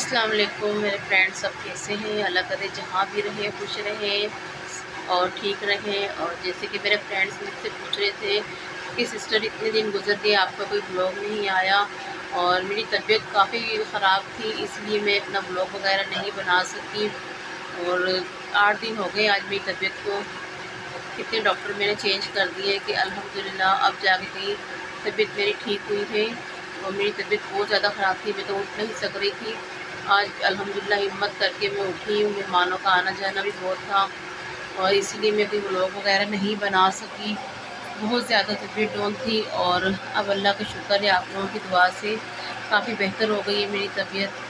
السلام علیکم میرے فرینڈ، سب کیسے ہیں؟ اللہ کرے جہاں بھی رہیں خوش رہیں اور ٹھیک رہیں۔ اور جیسے کہ میرے فرینڈس مجھ سے پوچھ رہے تھے کہ سسٹر اتنے دن گزر گئے، آپ کا کوئی بلاگ نہیں آیا، اور میری طبیعت کافی خراب تھی، اس لیے میں اپنا بلاگ وغیرہ نہیں بنا سکی۔ اور 8 دن ہو گئے آج میری طبیعت کو، کتنے ڈاکٹر میں نے چینج کر دیے کہ الحمدللہ اب جا کے کہیں طبیعت میری ٹھیک ہوئی ہے۔ اور میری طبیعت بہت زیادہ خراب تھی، میں تو اٹھ نہیں سک رہی تھی۔ آج الحمدللہ ہمت کر کے میں اٹھی ہوں، مہمانوں کا آنا جانا بھی بہت تھا، اور اسی لیے میں کوئی ولاگ وغیرہ نہیں بنا سکی، بہت زیادہ طبیعت ڈاؤن تھی۔ اور اب اللہ کا شکر ہے، آپ لوگوں کی دعا سے کافی بہتر ہو گئی ہے میری طبیعت۔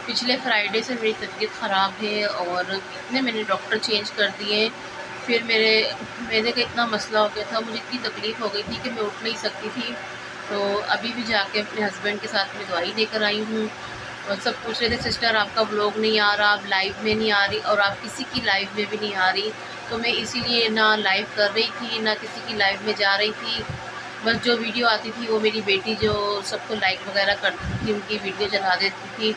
پچھلے فرائیڈے سے میری طبیعت خراب ہے، اور اتنے میں نے ڈاکٹر چینج کر دیے۔ پھر میرے معدے کا اتنا مسئلہ ہو گیا تھا، مجھے اتنی تکلیف ہو گئی تھی کہ میں اٹھ نہیں سکتی تھی۔ تو ابھی بھی جا کے اپنے ہسبینڈ کے ساتھ میں دوائی لے کر آئی ہوں، اور سب پوچھ رہے تھے سسٹر آپ کا بلاگ نہیں آ رہا، آپ لائیو میں نہیں آ رہی، اور آپ کسی کی لائیو میں بھی نہیں آ رہی۔ تو میں اسی لیے نہ لائیو کر رہی تھی، نہ کسی کی لائیو میں جا رہی تھی۔ بس جو ویڈیو آتی تھی وہ میری بیٹی جو سب کو لائک وغیرہ کرتی تھی، ان کی ویڈیو چلا دیتی تھی۔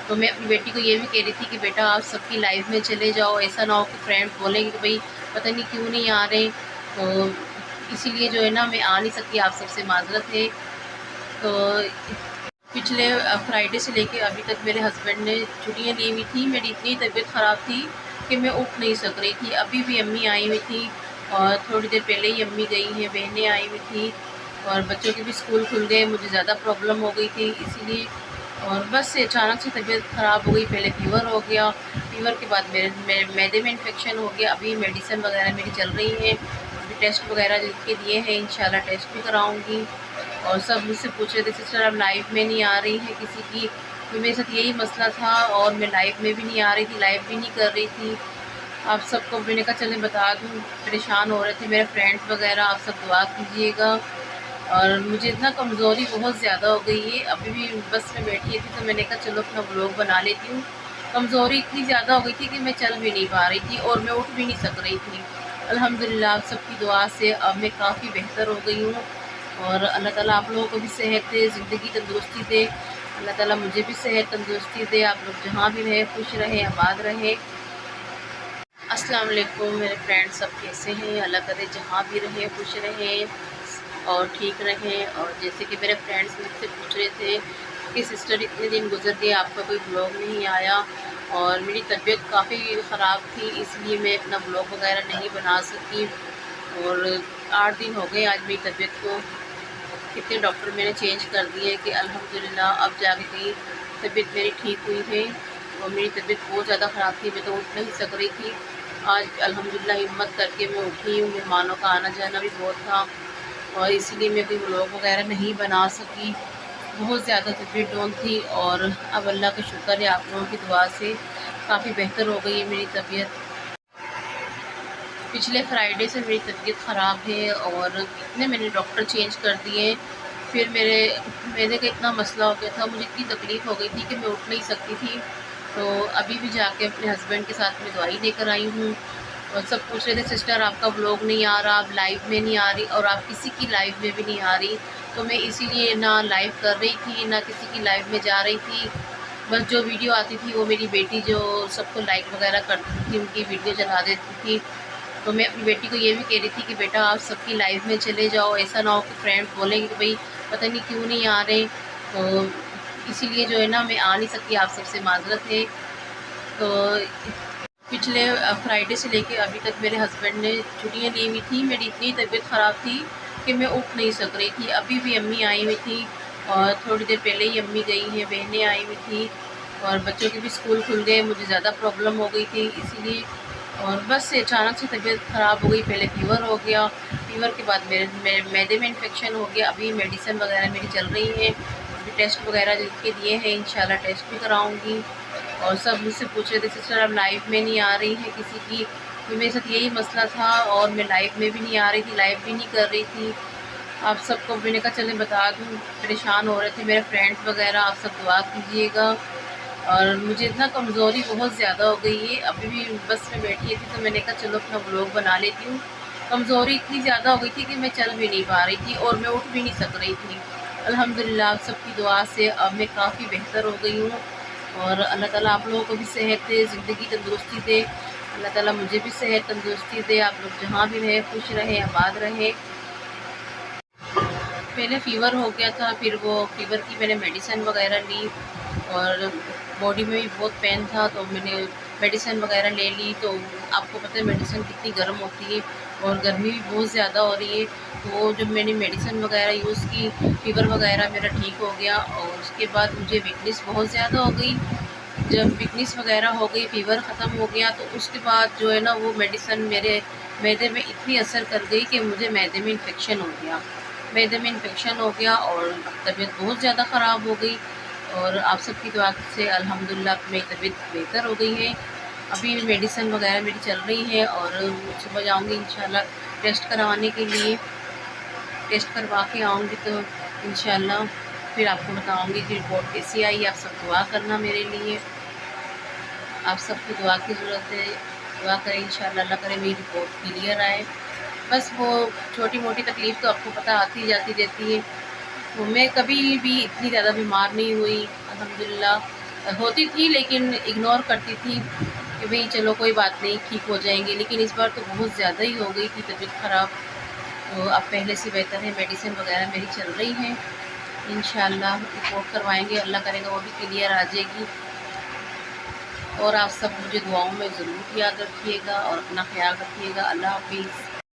تو میں اپنی بیٹی کو یہ بھی کہہ رہی تھی کہ بیٹا آپ سب کی لائیو میں چلے جاؤ، ایسا نہ ہو کہ فرینڈ بولیں گے کہ بھائی پتہ نہیں کیوں نہیں آ رہے۔ تو اسی لیے جو ہے نا میں آ نہیں سکتی، آپ سب سے معذرت ہے۔ تو پچھلے فرائیڈے سے لے کے ابھی تک میرے ہسبینڈ نے چھٹیاں لی ہوئی تھی، میری اتنی طبیعت خراب تھی کہ میں اٹھ نہیں سک رہی تھی۔ ابھی بھی امی آئی ہوئی تھی، اور تھوڑی دیر پہلے ہی امی گئی ہیں، بہنیں آئی ہوئی تھی، اور بچوں کے بھی اسکول کھل گئے، مجھے زیادہ پرابلم ہو گئی تھی اسی لیے۔ اور بس اچانک سے طبیعت خراب ہو گئی، پہلے فیور ہو گیا، فیور کے بعد میرے معدے میں انفیکشن ہو گیا۔ ابھی میڈیسن وغیرہ میری چل رہی ہیں، ابھی ٹیسٹ وغیرہ لکھ کے دیے ہیں، انشاءاللہ ٹیسٹ بھی کراؤں گی۔ اور سب مجھ سے پوچھ رہے تھے سسٹر اب لائیو میں نہیں آ رہی ہے کسی کی، تو میرے ساتھ یہی مسئلہ تھا، اور میں لائیو میں بھی نہیں آ رہی تھی، لائیو بھی نہیں کر رہی تھی۔ آپ سب کو میں نے کہا چلیں بتا دوں، پریشان ہو رہے تھے میرے فرینڈس وغیرہ، آپ سب دعا کیجیے گا۔ اور مجھے اتنا کمزوری بہت زیادہ ہو گئی ہے، ابھی بھی بس میں بیٹھی تھی تو میں نے کہا چلو اپنا بلاگ بنا لیتی ہوں۔ کمزوری اتنی زیادہ ہو گئی تھی کہ میں چل بھی نہیں پا رہی تھی، اور میں اٹھ بھی نہیں سک رہی تھی۔ الحمدللہ آپ سب کی دعا سے اب میں کافی بہتر ہو گئی ہوں، اور اللہ تعالیٰ آپ لوگوں کو بھی صحت دے، زندگی تندرستی دے، اللہ تعالیٰ مجھے بھی صحت تندرستی دے، آپ لوگ جہاں بھی رہیں خوش رہیں، آباد رہیں۔ السلام علیکم میرے فرینڈ، سب کیسے ہیں؟ اللہ کرے جہاں بھی رہیں خوش رہیں اور ٹھیک رہیں۔ اور جیسے کہ میرے فرینڈس مجھ سے پوچھ رہے تھے کہ سسٹر اتنے دن گزر گئے، آپ کا کوئی بلاگ نہیں آیا، اور میری طبیعت کافی خراب تھی، اس لیے میں اپنا بلاگ وغیرہ نہیں بنا سکی۔ اور 8 دن ہو گئے آج میری طبیعت کو، کتنے ڈاکٹر میں نے چینج کر دیے کہ الحمدللہ اب جا کے کہیں طبیعت میری ٹھیک ہوئی ہے۔ اور میری طبیعت بہت زیادہ خراب تھی، میں تو اٹھ نہیں سک رہی تھی۔ آج الحمدللہ ہمت کر کے میں اٹھی ہوں، مہمانوں کا آنا جانا بھی بہت تھا، اور اسی لیے میں کوئی ولاگ وغیرہ نہیں بنا سکی، بہت زیادہ طبیعت ڈاؤن تھی۔ اور اب اللہ کا شکر ہے، آپ لوگوں کی دعا سے کافی بہتر ہو گئی ہے میری طبیعت۔ پچھلے فرائیڈے سے میری طبیعت خراب ہے، اور اتنے میں نے ڈاکٹر چینج کر دیے۔ پھر میرے معدے کا اتنا مسئلہ ہو گیا تھا، مجھے اتنی تکلیف ہو گئی تھی کہ میں اٹھ نہیں سکتی تھی۔ تو ابھی بھی جا کے اپنے ہسبینڈ کے ساتھ میں دوائی لے کر آئی ہوں، اور سب پوچھ رہے تھے سسٹر آپ کا بلاگ نہیں آ رہا، آپ لائیو میں نہیں آ رہی، اور آپ کسی کی لائیو میں بھی نہیں آ رہی۔ تو میں اسی لیے نہ لائیو کر رہی تھی، نہ کسی کی لائیو میں جا رہی تھی۔ بس جو ویڈیو آتی تھی وہ میری بیٹی جو سب کو لائک وغیرہ کرتی تھی، ان کی ویڈیو چلا دیتی تھی۔ تو میں اپنی بیٹی کو یہ بھی کہہ رہی تھی کہ بیٹا آپ سب کی لائیو میں چلے جاؤ، ایسا نہ ہو کہ فرینڈ بولیں گے کہ بھائی پتہ نہیں کیوں نہیں آ رہے۔ تو اسی لیے جو ہے نا میں آ نہیں سکتی، آپ سب سے معذرت ہے۔ تو پچھلے فرائیڈے سے لے کے ابھی تک میرے ہسبینڈ نے چھٹیاں لی ہوئی تھی، میری اتنی طبیعت خراب تھی کہ میں اٹھ نہیں سک رہی تھی۔ ابھی بھی امی آئی ہوئی تھی، اور تھوڑی دیر پہلے ہی امی گئی ہیں، بہنیں آئی ہوئی تھی، اور بچوں کے بھی اسکول کھل گئے، مجھے زیادہ پرابلم ہو گئی تھی اسی لیے۔ اور بس اچانک سے طبیعت خراب ہو گئی، پہلے فیور ہو گیا، فیور کے بعد میرے معدے میں انفیکشن ہو گیا۔ ابھی میڈیسن وغیرہ میری چل رہی ہیں، ابھی ٹیسٹ وغیرہ لکھ کے دیے ہیں، انشاءاللہ ٹیسٹ بھی کراؤں گی۔ اور سب مجھ سے پوچھ رہے تھے سسٹر اب لائیو میں نہیں آ رہی ہے کسی کی، تو میرے ساتھ یہی مسئلہ تھا، اور میں لائیو میں بھی نہیں آ رہی تھی، لائیو بھی نہیں کر رہی تھی۔ آپ سب کو میں نے کہا چلیں بتا دوں، پریشان ہو رہے تھے میرے فرینڈس وغیرہ، آپ سب دعا کیجیے گا۔ اور مجھے اتنا کمزوری بہت زیادہ ہو گئی ہے، ابھی بھی بس میں بیٹھی تھی تو میں نے کہا چلو اپنا بلاگ بنا لیتی ہوں۔ کمزوری اتنی زیادہ ہو گئی تھی کہ میں چل بھی نہیں پا رہی تھی، اور میں اٹھ بھی نہیں سک رہی تھی۔ الحمدللہ آپ سب کی دعا سے اب میں کافی بہتر ہو گئی ہوں، اور اللہ تعالیٰ آپ لوگوں کو بھی صحت دے، زندگی تندرستی دے۔ اللہ تعالیٰ مجھے بھی صحت تندرستی دے، آپ لوگ جہاں بھی رہیں خوش رہیں، آباد رہیں۔ پہلے فیور ہو گیا تھا، پھر وہ فیور کی میں نے میڈیسن وغیرہ لی، اور باڈی میں بھی بہت پین تھا تو میں نے میڈیسن وغیرہ لے لی۔ تو آپ کو پتہ ہے میڈیسن کتنی گرم ہوتی ہے، اور گرمی بھی بہت زیادہ ہو رہی ہے، تو جب میں نے میڈیسن وغیرہ یوز کی، فیور وغیرہ میرا ٹھیک ہو گیا، اور اس کے بعد مجھے ویکنیس بہت زیادہ ہو گئی۔ جب ویکنیس وغیرہ ہو گئی، فیور ختم ہو گیا، تو اس کے بعد جو ہے نا وہ میڈیسن میرے معدے میں اتنی اثر کر گئی کہ مجھے معدے میں انفیکشن ہو گیا، معدے میں انفیکشن ہو گیا، اور طبیعت بہت زیادہ خراب ہو گئی۔ اور آپ سب کی دعا سے الحمدللہ میری طبیعت بہتر ہو گئی ہے۔ ابھی میڈیسن وغیرہ میری چل رہی ہے، اور صبح جاؤں گی انشاءاللہ ٹیسٹ کروانے کے لیے، ٹیسٹ کروا کے آؤں گی تو انشاءاللہ پھر آپ کو بتاؤں گی کہ رپورٹ کیسی آئی۔ آپ سب دعا کرنا میرے لیے، آپ سب کو دعا کی ضرورت ہے، دعا کریں انشاءاللہ اللہ کرے میری رپورٹ کلیئر آئے۔ بس وہ چھوٹی موٹی تکلیف تو آپ کو پتہ آتی جاتی رہتی ہے، تو میں کبھی بھی اتنی زیادہ بیمار نہیں ہوئی الحمدللہ۔ ہوتی تھی لیکن اگنور کرتی تھی کہ بھئی چلو کوئی بات نہیں، ٹھیک ہو جائیں گے، لیکن اس بار تو بہت زیادہ ہی ہو گئی تھی طبیعت خراب۔ تو اب پہلے سے بہتر ہے، میڈیسن وغیرہ میری چل رہی ہیں، انشاءاللہ رپورٹ کروائیں گے، اللہ کرے گا وہ بھی کلیئر آ جائے گی۔ اور آپ سب مجھے دعاؤں میں ضرور یاد رکھیے گا، اور اپنا خیال رکھیے گا۔ اللہ حافظ۔